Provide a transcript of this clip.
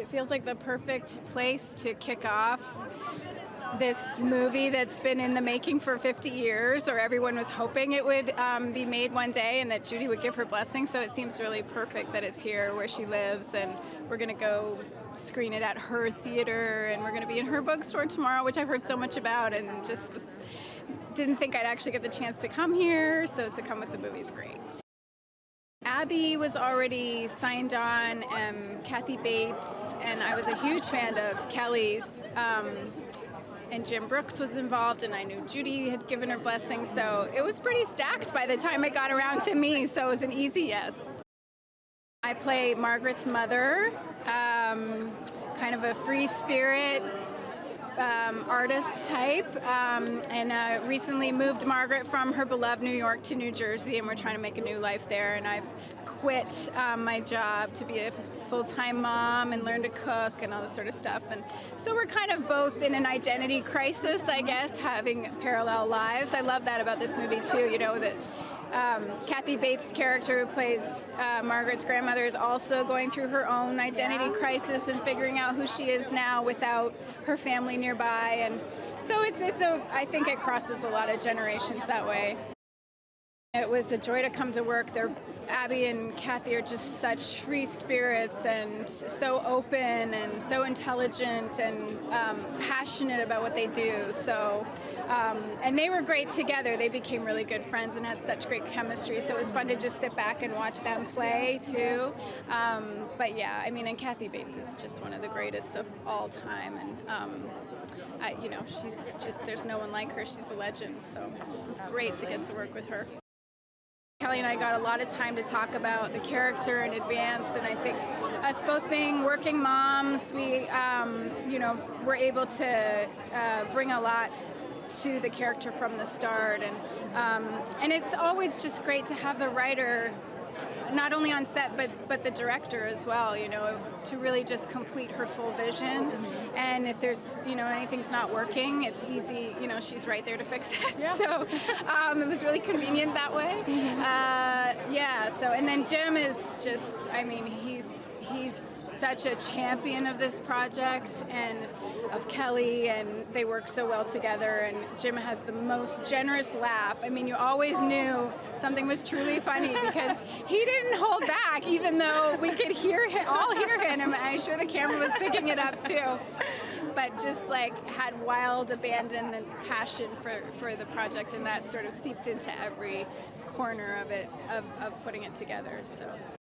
It feels like the perfect place to kick off this movie that's been in the making for 50 years, or everyone was hoping it would be made one day and that Judy would give her blessing. So it seems really perfect that it's here where she lives, and we're going to go screen it at her theater, and we're going to be in her bookstore tomorrow, which I've heard so much about, and didn't think I'd actually get the chance to come here, so to come with the movie is great. Abby was already signed on, Kathy Bates, and I was a huge fan of Kelly's, and Jim Brooks was involved, and I knew Judy had given her blessing, so it was pretty stacked by the time it got around to me, so it was an easy yes. I play Margaret's mother, kind of a free spirit, artist type, and recently moved Margaret from her beloved New York to New Jersey, and we're trying to make a new life there, and I've quit my job to be a full-time mom and learn to cook and all this sort of stuff, and so we're kind of both in an identity crisis, I guess, having parallel lives. I love that about this movie too, you know, that Kathy Bates' character, who plays Margaret's grandmother, is also going through her own identity crisis and figuring out who she is now without her family nearby. And so I think it crosses a lot of generations that way. It was a joy to come to work. Abby and Kathy are just such free spirits and so open and so intelligent and passionate about what they do. So, and they were great together. They became really good friends and had such great chemistry. So it was fun to just sit back and watch them play too. But yeah, I mean, and Kathy Bates is just one of the greatest of all time. And you know, she's just, there's no one like her. She's a legend. So it was great to get to work with her. Kelly and I got a lot of time to talk about the character in advance, and I think us both being working moms, we, you know, were able to bring a lot to the character from the start, and it's always just great to have the writer not only on set but the director as well, you know, to really just complete her full vision. And if there's, you know, anything's not working, it's easy, you know, she's right there to fix it. Yeah. So it was really convenient that way. Yeah, so, and then Jim is just, I mean, he's such a champion of this project and of Kelly, and they work so well together, and Jim has the most generous laugh. I mean, you always knew something was truly funny because he didn't hold back, even though we could all hear him, and I'm sure the camera was picking it up too. But just like had wild abandon and passion for the project, and that sort of seeped into every corner of it, of putting it together. So.